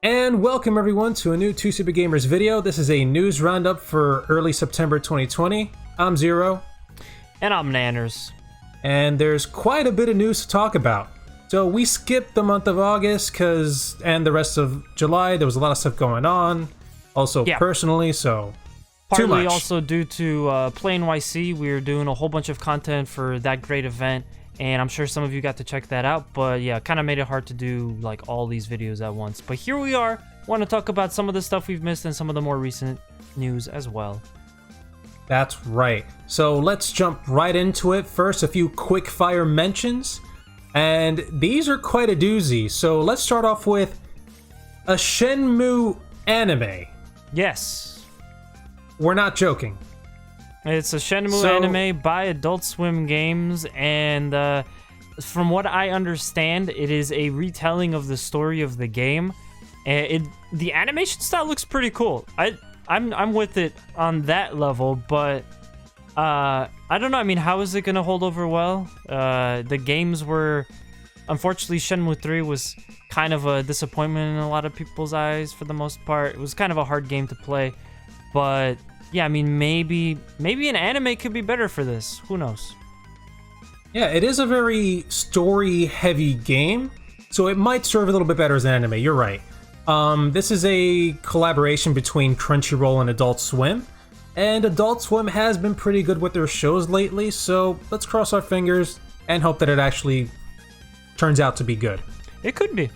And welcome everyone to a new TooStupidGamerz video. This is a news roundup for early September 2020. I'm Zero. And I'm Nanners. And there's quite a bit of news to talk about. So we skipped the month of August and the rest of July. There was a lot of stuff going on. Also personally, so partly too much. Also due to Play NYC, we were doing a whole bunch of content for that great event. And I'm sure some of you got to check that out, but yeah, kind of made it hard to do like all these videos at once. But here we are, want to talk about some of the stuff we've missed and some of the more recent news as well. That's right. So let's jump right into it. First, a few quick fire mentions, and these are quite a doozy. So let's start off with a Shenmue Anime. Yes. We're not joking. It's a Shenmue anime by Adult Swim Games, and from what I understand, it is a retelling of the story of the game. The animation style looks pretty cool. I'm with it on that level, but I don't know. I mean, how is it gonna hold over well? The games were, unfortunately, Shenmue 3 was kind of a disappointment in a lot of people's eyes for the most part. It was kind of a hard game to play, but yeah, I mean, maybe an anime could be better for this. Who knows? Yeah, it is a very story-heavy game, so it might serve a little bit better as an anime. You're right. This is a collaboration between Crunchyroll and Adult Swim, and Adult Swim has been pretty good with their shows lately, so let's cross our fingers and hope that it actually turns out to be good. It could be.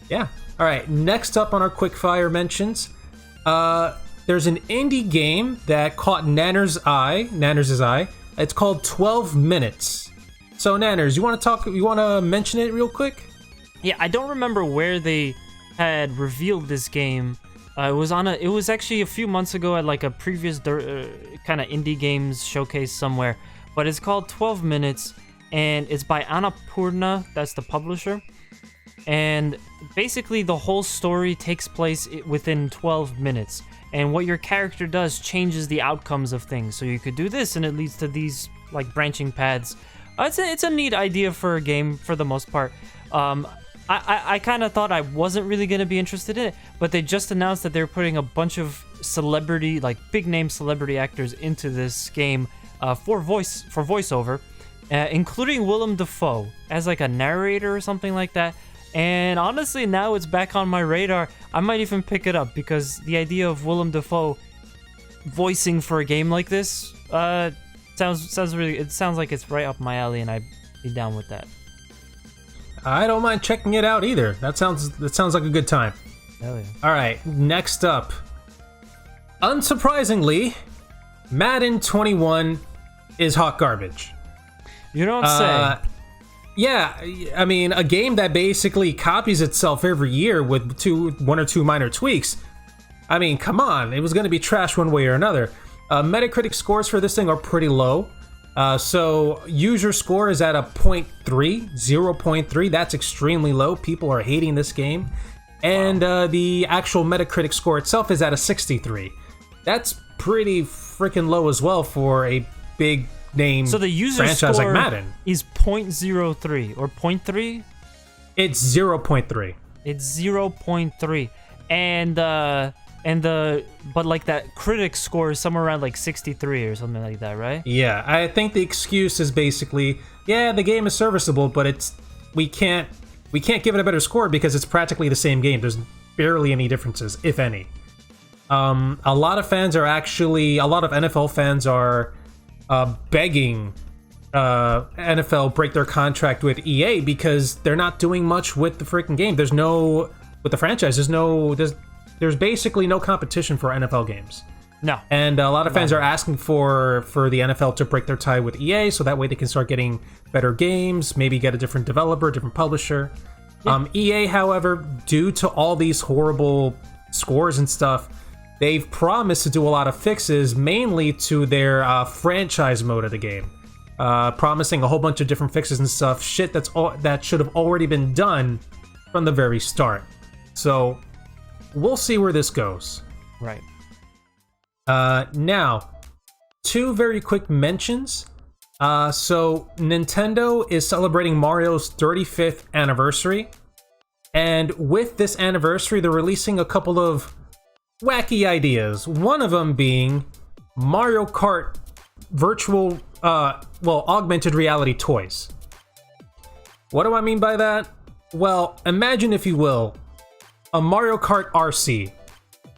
Yeah. All right, next up on our quickfire mentions, there's an indie game that caught Nanners' eye. It's called 12 Minutes. So Nanners, you want to mention it real quick? Yeah, I don't remember where they had revealed this game. It was actually a few months ago at like a previous kind of indie games showcase somewhere. But it's called 12 Minutes, and it's by Annapurna. That's the publisher. And basically, the whole story takes place within 12 minutes. And what your character does changes the outcomes of things. So you could do this, and it leads to these like branching paths. It's a neat idea for a game for the most part. I kind of thought I wasn't really going to be interested in it, but they just announced that they're putting a bunch of celebrity, like big name celebrity actors into this game for voiceover, including Willem Dafoe as like a narrator or something like that. And honestly, now it's back on my radar. I might even pick it up because the idea of Willem Dafoe voicing for a game like this sounds really. It sounds like it's right up my alley, and I'd be down with that. I don't mind checking it out either. That sounds like a good time. Hell yeah. All right, next up. Unsurprisingly, Madden 21 is hot garbage. You don't say. Yeah, I mean, a game that basically copies itself every year with one or two minor tweaks. I mean, come on, it was going to be trash one way or another. Metacritic scores for this thing are pretty low. So user score is at a 0.3. That's extremely low. People are hating this game. And the actual Metacritic score itself is at a 63. That's pretty freaking low as well for a big name so the user franchise score like Madden. Is 0.03 or 0.3? It's 0.3. It's 0.3. But like that critic score is somewhere around like 63 or something like that, right? Yeah, I think the excuse is basically, yeah, the game is serviceable, but we can't give it a better score because it's practically the same game. There's barely any differences, if any. A lot of NFL fans are begging NFL break their contract with EA because they're not doing much with the freaking game. With the franchise, there's basically no competition for NFL games. No. And a lot of fans are asking for the NFL to break their tie with EA so that way they can start getting better games, maybe get a different developer, different publisher. Yeah. EA, however, due to all these horrible scores and stuff, they've promised to do a lot of fixes, mainly to their franchise mode of the game. Promising a whole bunch of different fixes and stuff, shit that should have already been done from the very start. So we'll see where this goes. Right. Now, two very quick mentions. So Nintendo is celebrating Mario's 35th anniversary. And with this anniversary, they're releasing a couple of wacky ideas. One of them being Mario Kart virtual, augmented reality toys. What do I mean by that? Well, imagine, if you will, a Mario Kart RC.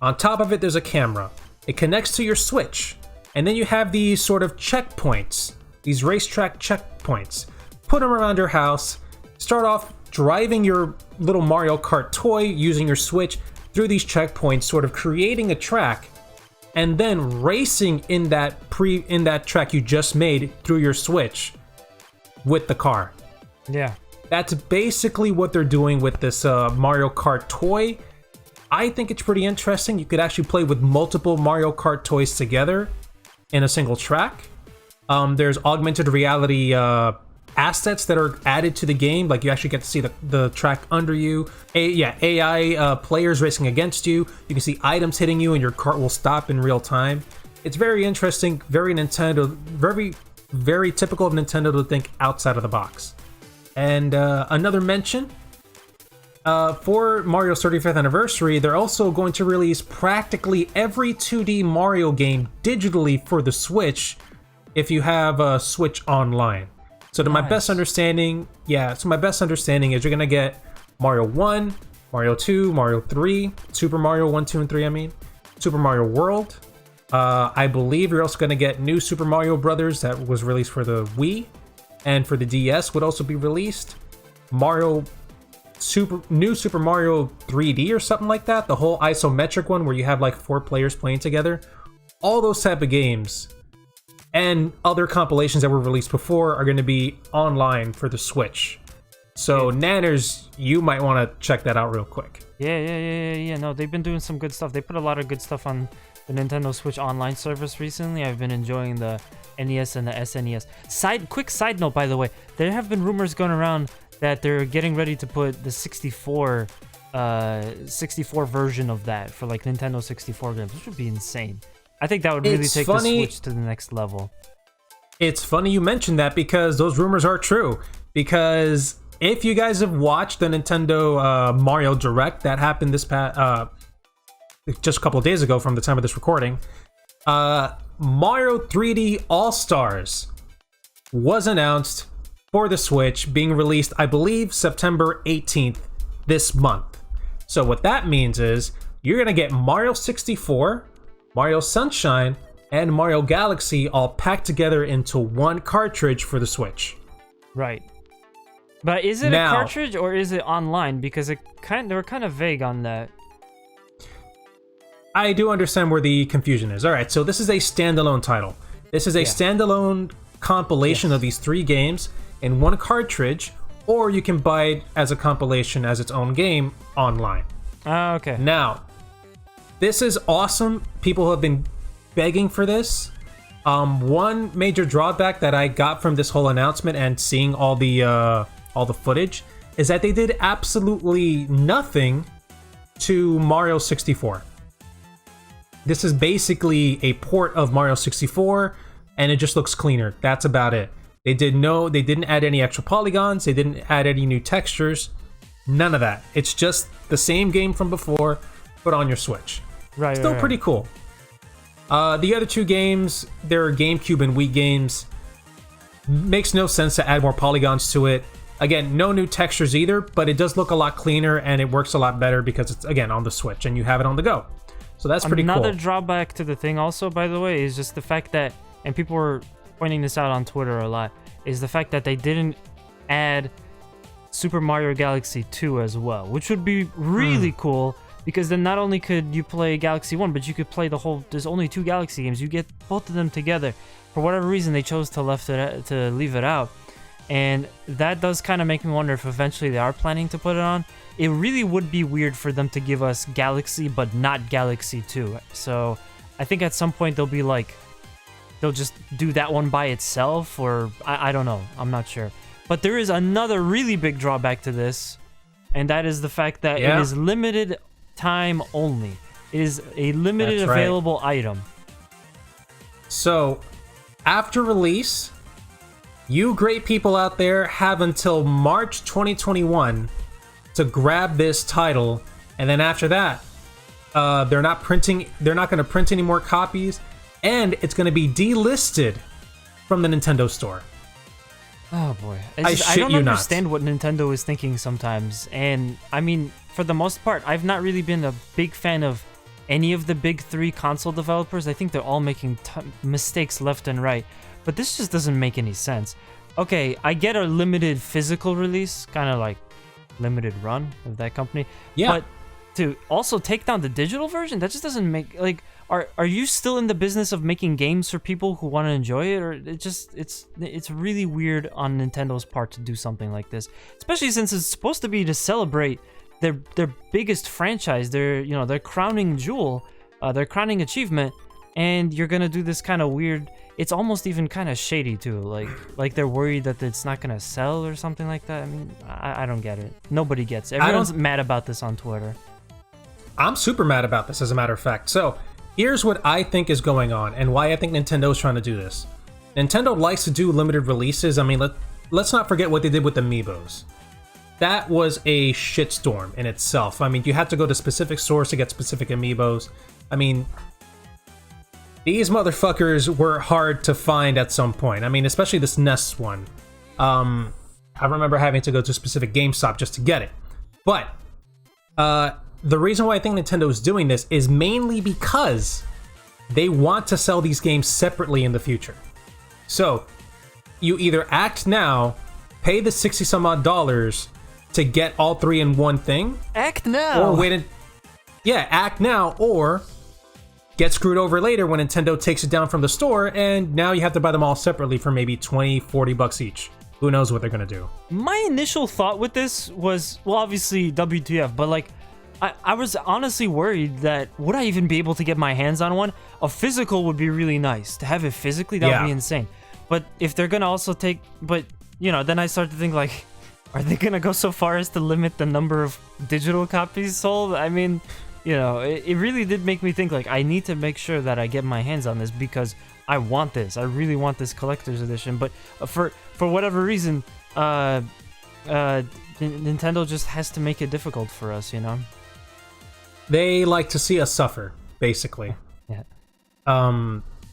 On top of it, there's a camera. It connects to your Switch. And then you have these sort of checkpoints, these racetrack checkpoints. Put them around your house. Start off driving your little Mario Kart toy using your Switch through these checkpoints, sort of creating a track, and then racing in that track you just made through your Switch with the car. Yeah. That's basically what they're doing with this Mario Kart toy. I think it's pretty interesting. You could actually play with multiple Mario Kart toys together in a single track. There's augmented reality assets that are added to the game. Like, you actually get to see the track under you. AI players racing against you. You can see items hitting you and your cart will stop in real time. It's very interesting, very Nintendo, very, very typical of Nintendo to think outside of the box. And another mention, for Mario's 35th anniversary, they're also going to release practically every 2D Mario game digitally for the Switch if you have a Switch Online. So to my best understanding, is you're going to get Mario 1, Mario 2, Mario 3, Super Mario 1, 2, and 3, Super Mario World. I believe you're also going to get New Super Mario Brothers that was released for the Wii and for the DS would also be released. New Super Mario 3D or something like that. The whole isometric one where you have like 4 players playing together. All those type of games and other compilations that were released before are going to be online for the Switch. So Nanners, you might want to check that out real quick. Yeah. No, they've been doing some good stuff. They put a lot of good stuff on the Nintendo Switch Online service recently. I've been enjoying the NES and the SNES. Quick side note, by the way, there have been rumors going around that they're getting ready to put the 64 version of that for like Nintendo 64 games, which would be insane. I think that would really take the Switch to the next level. It's funny you mentioned that because those rumors are true. Because if you guys have watched the Nintendo Mario Direct that happened this past just a couple of days ago from the time of this recording, Mario 3D All-Stars was announced for the Switch, being released, I believe, September 18th this month. So what that means is you're going to get Mario 64, Mario Sunshine, and Mario Galaxy all packed together into one cartridge for the Switch. Right. But is it a cartridge or is it online? Because they were kind of vague on that. I do understand where the confusion is. All right, so this is a standalone title. This is a standalone compilation of these 3 games in one cartridge, or you can buy it as a compilation as its own game online. Okay. Now, this is awesome. People have been begging for this. One major drawback that I got from this whole announcement and seeing all the footage is that they did absolutely nothing to Mario 64. This is basically a port of Mario 64, and it just looks cleaner. That's about it. They didn't add any extra polygons. They didn't add any new textures. None of that. It's just the same game from before, but on your Switch. Right. Still pretty cool. The other 2 games, they're GameCube and Wii games. Makes no sense to add more polygons to it. Again, no new textures either, but it does look a lot cleaner and it works a lot better because it's, again, on the Switch and you have it on the go. So that's pretty cool. Another drawback to the thing also, by the way, is just the fact that, and people were pointing this out on Twitter a lot, is the fact that they didn't add Super Mario Galaxy 2 as well, which would be really cool, because then not only could you play Galaxy 1, but you could play the whole, there's only 2 Galaxy games, you get both of them together. For whatever reason, they chose to leave it out. And that does kind of make me wonder if eventually they are planning to put it on. It really would be weird for them to give us Galaxy, but not Galaxy 2. So I think at some point they'll just do that one by itself, or I don't know. I'm not sure. But there is another really big drawback to this, and that is the fact that it is limited time only. It is a limited available item. So after release, you great people out there have until March 2021 to grab this title, and then after that, they're not going to print any more copies, and it's going to be delisted from the Nintendo Store. Oh boy, I don't understand what Nintendo is thinking sometimes. And I mean, for the most part, I've not really been a big fan of any of the big three console developers. I think they're all making mistakes left and right, but this just doesn't make any sense. Okay, I get a limited physical release, kind of like limited run of that company. Yeah. But to also take down the digital version, that just doesn't make, like, are you still in the business of making games for people who want to enjoy it? Or it's really weird on Nintendo's part to do something like this, especially since it's supposed to be to celebrate their biggest franchise, their crowning jewel, their crowning achievement, and you're gonna do this kind of weird. It's almost even kind of shady too, like they're worried that it's not gonna sell or something like that. I mean, I don't get it. Nobody gets it. Everyone's mad about this on Twitter. I'm super mad about this, as a matter of fact. So here's what I think is going on and why I think Nintendo's trying to do this. Nintendo likes to do limited releases. I mean, let's not forget what they did with Amiibos. That was a shitstorm in itself. I mean, you had to go to specific stores to get specific Amiibos. I mean, these motherfuckers were hard to find at some point. I mean, especially this NES one. I remember having to go to a specific GameStop just to get it. But the reason why I think Nintendo is doing this is mainly because they want to sell these games separately in the future. So you either act now, pay the 60 some odd dollars to get all three in one thing. Act now. Or act now, or get screwed over later when Nintendo takes it down from the store, and now you have to buy them all separately for maybe 20, 40 bucks each. Who knows what they're gonna do? My initial thought with this was, well, obviously WTF, but like, I was honestly worried that would I even be able to get my hands on one? A physical would be really nice. To have it physically, that would be insane. But if they're gonna also then I started to think, like, are they gonna go so far as to limit the number of digital copies sold? I mean, it really did make me think, like, I need to make sure that I get my hands on this because I want this. I really want this collector's edition. But for whatever reason, Nintendo just has to make it difficult for us, They like to see us suffer, basically. Yeah.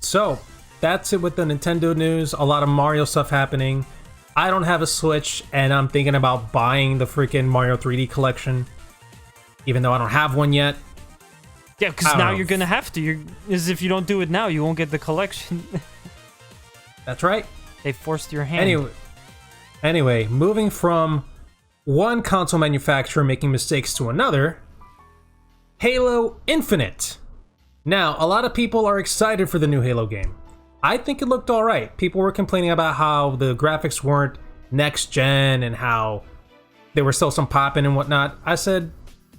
So that's it with the Nintendo news. A lot of Mario stuff happening. I don't have a Switch, and I'm thinking about buying the freaking Mario 3D collection, even though I don't have one yet. Yeah, because now you're gonna have to. As if you don't do it now, you won't get the collection. That's right. They forced your hand. Anyway, moving from one console manufacturer making mistakes to another, Halo Infinite. Now, a lot of people are excited for the new Halo game. I think it looked alright. People were complaining about how the graphics weren't next gen and how there were still some popping and whatnot. I said,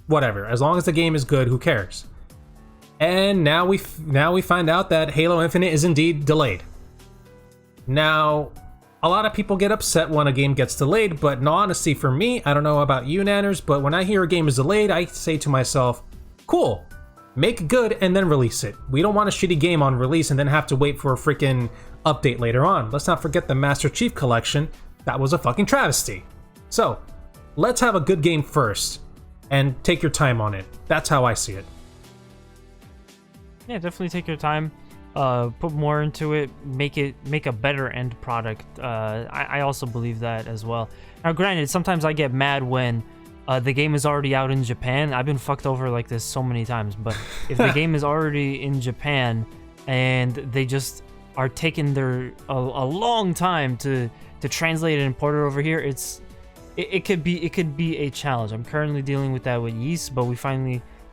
whatever. As long as the game is good, who cares? And now we find out that Halo Infinite is indeed delayed. Now, a lot of people get upset when a game gets delayed, but in honesty, for me, I don't know about you, Nanners, but when I hear a game is delayed, I say to myself, cool, make it good and then release it. We don't want a shitty game on release and then have to wait for a freaking update later on. Let's not forget the Master Chief Collection. That was a fucking travesty. So, let's have a good game first and take your time on it. That's how I see it. Yeah, definitely take your time. Put more into it. Make a better end product. I also believe that as well. Now, granted, sometimes I get mad when the game is already out in Japan. I've been fucked over like this so many times, but if the game is already in Japan and they just are taking a long time to translate it and port it over here, it could be a challenge. I'm currently dealing with that with Yeast, but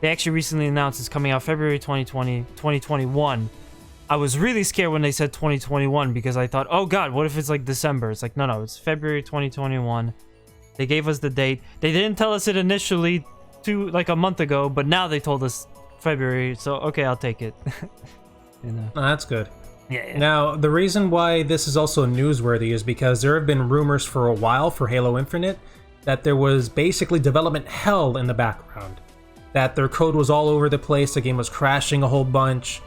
they actually recently announced it's coming out February 2021. I was really scared when they said 2021 because I thought, oh god, what if it's like December? It's like, no, it's February 2021. They gave us the date. They didn't tell us it initially like a month ago, but now they told us February, so okay, I'll take it. Oh, that's good. Yeah. Now, the reason why this is also newsworthy is because there have been rumors for a while for Halo Infinite that there was basically development hell in the background. That their code was all over the place, the game was crashing a whole bunch,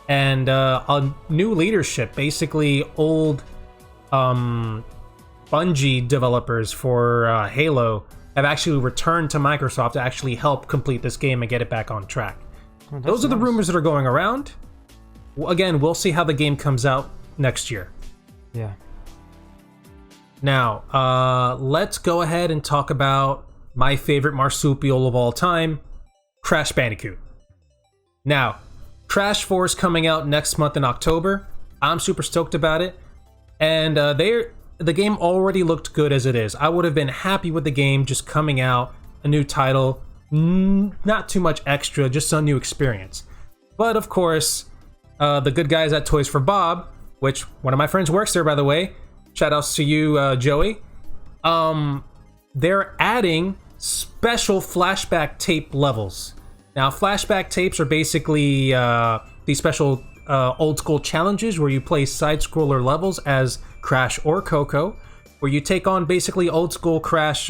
and a new leadership, basically old Bungie developers for Halo have actually returned to Microsoft to actually help complete this game and get it back on track. Oh, Those are the rumors that are going around. Again, we'll see how the game comes out next year. Yeah. Now, let's go ahead and talk about my favorite marsupial of all time, Crash Bandicoot. Now, Crash 4 is coming out next month in October. I'm super stoked about it. And the game already looked good as it is. I would have been happy with the game just coming out, a new title, not too much extra, just a new experience. But of course, the good guys at Toys for Bob, which one of my friends works there, by the way, shout outs to you, Joey, they're adding special flashback tape levels. Now, flashback tapes are basically these special old school challenges where you play side-scroller levels as Crash or Coco, where you take on basically old school Crash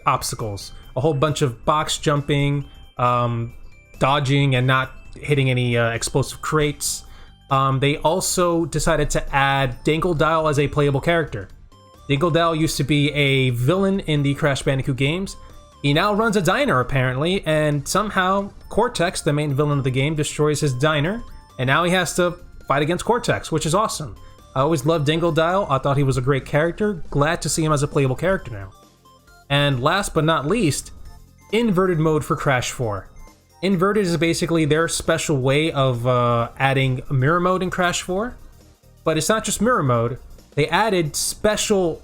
obstacles. A whole bunch of box jumping, dodging, and not hitting any explosive crates. They also decided to add Dingle as a playable character. Dingle used to be a villain in the Crash Bandicoot games. He now runs a diner, apparently, and somehow Cortex, the main villain of the game, destroys his diner, and now he has to fight against Cortex, which is awesome. I always loved Dingle. I thought he was a great character. Glad to see him as a playable character now. And last but not least, inverted mode for Crash 4. Inverted is basically their special way of adding mirror mode in Crash 4. But it's not just mirror mode. They added special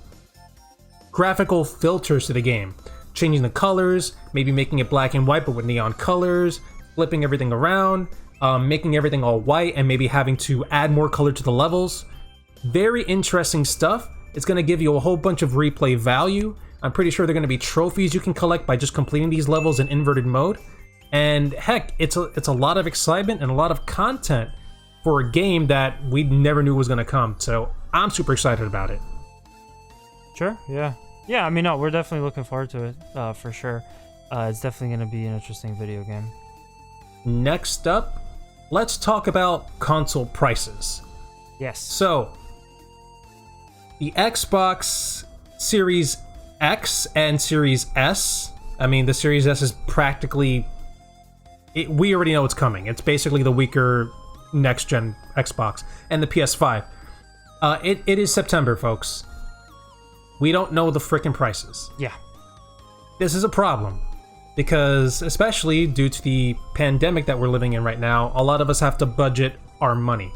graphical filters to the game. Changing the colors, maybe making it black and white but with neon colors, flipping everything around, making everything all white, and maybe having to add more color to the levels. Very interesting stuff. It's going to give you a whole bunch of replay value. I'm pretty sure they're going to be trophies you can collect by just completing these levels in inverted mode. And heck, it's a lot of excitement and a lot of content for a game that we never knew was going to come. So I'm super excited about it. Sure, yeah. Yeah, I mean, no, we're definitely looking forward to it, for sure. It's definitely going to be an interesting video game. Next up, let's talk about console prices. Yes. So, the Xbox Series X and Series S, I mean, the Series S is practically... we already know it's coming. It's basically the weaker next-gen Xbox. And the PS5. It is September, folks. We don't know the frickin' prices. Yeah. This is a problem. Because, especially due to the pandemic that we're living in right now, a lot of us have to budget our money.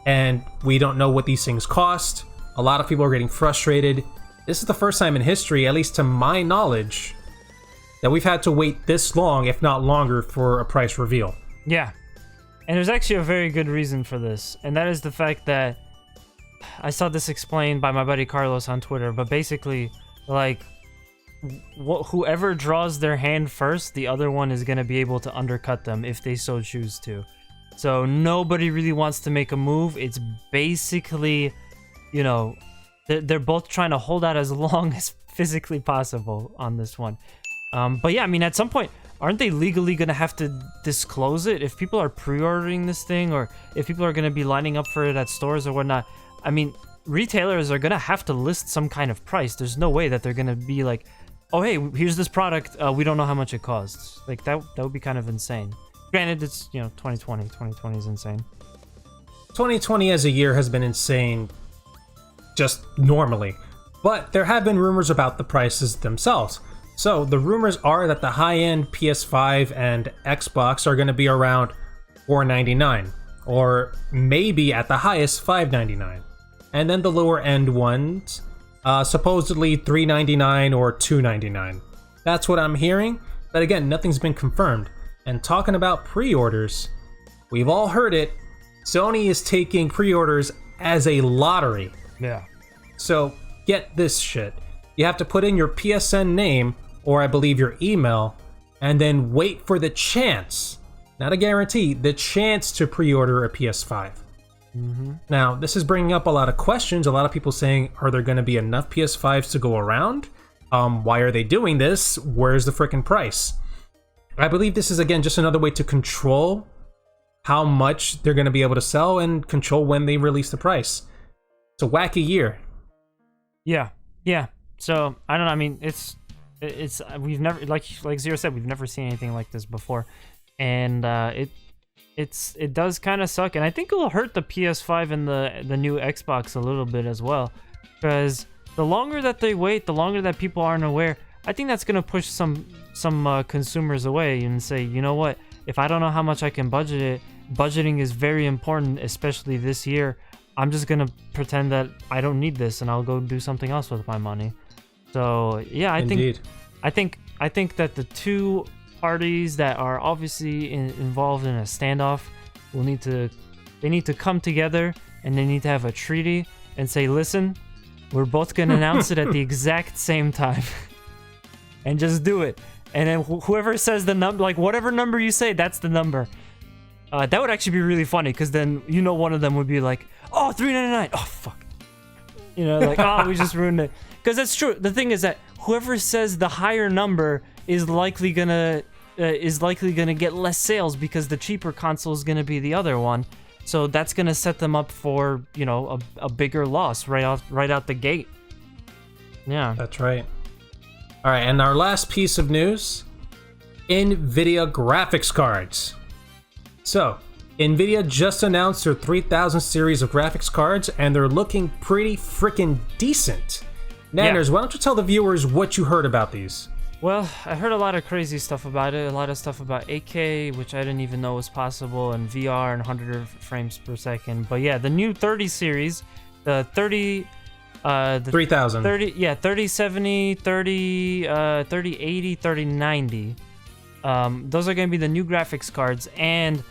And we don't know what these things cost. A lot of people are getting frustrated. This is the first time in history, at least to my knowledge, that we've had to wait this long, if not longer, for a price reveal. Yeah. And there's actually a very good reason for this. And that is the fact that I saw this explained by my buddy Carlos on Twitter, but basically, like, whoever draws their hand first, the other one is going to be able to undercut them if they so choose to. So nobody really wants to make a move. It's basically, you know, they're both trying to hold out as long as physically possible on this one. But yeah, I mean, at some point, aren't they legally going to have to disclose it? If people are pre-ordering this thing, or if people are going to be lining up for it at stores or whatnot, I mean, retailers are going to have to list some kind of price. There's no way that they're going to be like, oh, hey, here's this product. We don't know how much it costs. Like, that would be kind of insane. Granted, it's, 2020. 2020 is insane. 2020 as a year has been insane just normally. But there have been rumors about the prices themselves. So the rumors are that the high-end PS5 and Xbox are going to be around $499, or maybe at the highest $599. And then the lower-end ones, supposedly $399 or $299. That's what I'm hearing, but again, nothing's been confirmed. And talking about pre-orders, we've all heard it, Sony is taking pre-orders as a lottery. Yeah. So get this shit. You have to put in your PSN name, or I believe your email, and then wait for the chance, not a guarantee, the chance to pre-order a PS5. Mm-hmm. Now, this is bringing up a lot of questions. A lot of people saying, are there going to be enough PS5s to go around? Why are they doing this? Where's the frickin' price? I believe this is, again, just another way to control how much they're going to be able to sell and control when they release the price. a wacky year. Yeah. So I don't know. I mean, it's we've never, like Zero said, we've never seen anything like this before, and it does kind of suck, and I think it will hurt the PS5 and the new Xbox a little bit as well, because the longer that they wait, the longer that people aren't aware, I think that's gonna push some consumers away and say, you know what, if I don't know how much I can budget it, budgeting is very important, especially this year. I'm just gonna pretend that I don't need this, and I'll go do something else with my money. So yeah, I think that the two parties that are obviously involved in a standoff they need to come together, and they need to have a treaty and say, listen, we're both gonna announce it at the exact same time, and just do it. And then whoever says the number, like whatever number you say, that's the number. That would actually be really funny, because then, you know, one of them would be like, oh, $3.99. Oh, fuck. You know, like, oh, we just ruined it. Because that's true. The thing is that whoever says the higher number is likely gonna get less sales, because the cheaper console is gonna be the other one. So that's gonna set them up for, you know, a bigger loss right out the gate. Yeah. That's right. All right, and our last piece of news, Nvidia graphics cards. So, Nvidia just announced their 3000 series of graphics cards, and they're looking pretty freaking decent. Nanners, why don't you tell the viewers what you heard about these? Well, I heard a lot of crazy stuff about it, a lot of stuff about 8K, which I didn't even know was possible, and VR and 100 frames per second. But yeah, the new 30 series, the 30... the 3000. 3070, 3080, 3090. Those are going to be the new graphics cards, and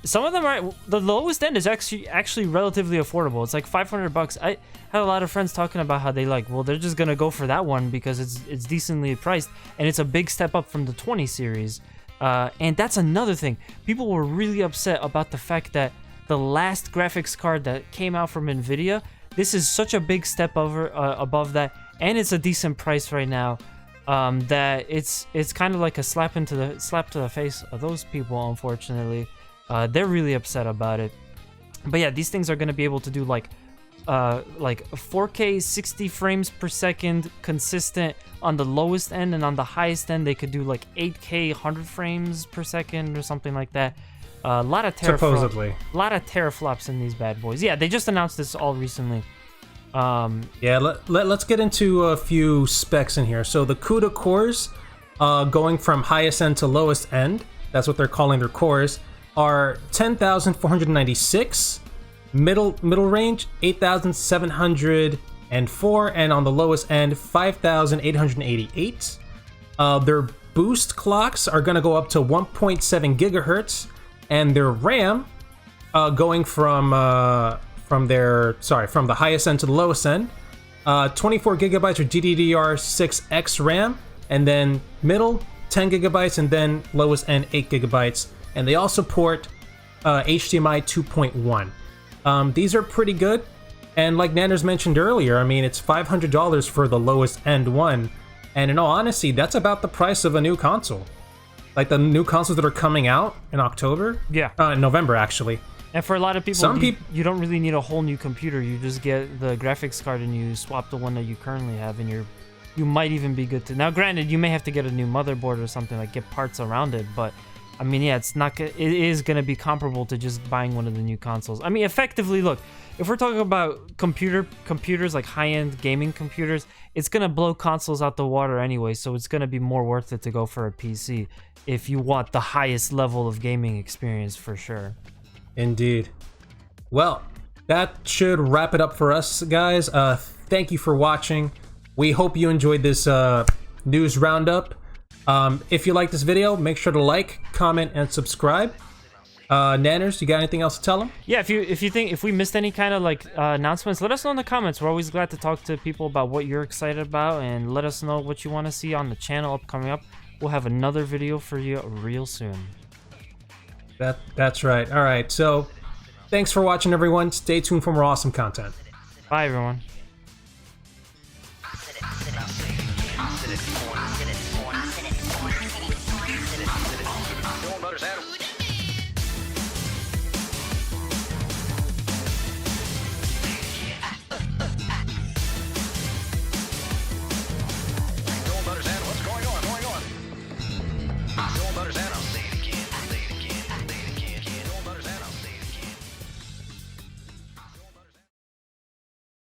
some of them are, the lowest end is actually relatively affordable. It's like $500. I had a lot of friends talking about how they're just gonna go for that one because it's decently priced, and it's a big step up from the 20 series. And that's another thing. People were really upset about the fact that the last graphics card that came out from Nvidia, this is such a big step above that, and it's a decent price right now. That it's kind of like a slap to the face of those people. Unfortunately, they're really upset about it. But yeah, these things are going to be able to do like 4K 60 frames per second consistent on the lowest end, and on the highest end they could do like 8K 100 frames per second or something like that. A lot of teraflops in these bad boys. Yeah, they just announced this all recently. Yeah, let's get into a few specs in here. So the CUDA cores, going from highest end to lowest end, that's what they're calling their cores, are 10,496, middle range 8,704, and on the lowest end 5,888. Their boost clocks are going to go up to 1.7 gigahertz, and their RAM, going from the highest end to the lowest end, 24 gigabytes or GDDR6X RAM, and then middle 10 gigabytes, and then lowest end 8 gigabytes. And they also support HDMI 2.1. These are pretty good, and like Nanners mentioned earlier, I mean, it's $500 for the lowest end one, and in all honesty, that's about the price of a new console. Like the new consoles that are coming out in October? Yeah. In November, actually. And for a lot of people, you don't really need a whole new computer. You just get the graphics card and you swap the one that you currently have, and you might even be good to. Now, granted, you may have to get a new motherboard or something, like get parts around it, but I mean, yeah, it is going to be comparable to just buying one of the new consoles. I mean, effectively, look, if we're talking about computers like high-end gaming computers, it's going to blow consoles out the water anyway, so it's going to be more worth it to go for a PC if you want the highest level of gaming experience, for sure. Indeed. Well, that should wrap it up for us, guys. Thank you for watching. We hope you enjoyed this news roundup. If you like this video, make sure to like, comment, and subscribe. Nanners, you got anything else to tell them? Yeah, if we missed any kind of like announcements, let us know in the comments. We're always glad to talk to people about what you're excited about, and let us know what you want to see on the channel coming up. We'll have another video for you real soon. That's right. All right, so thanks for watching, everyone. Stay tuned for more awesome content. Bye, everyone. Motors Adam.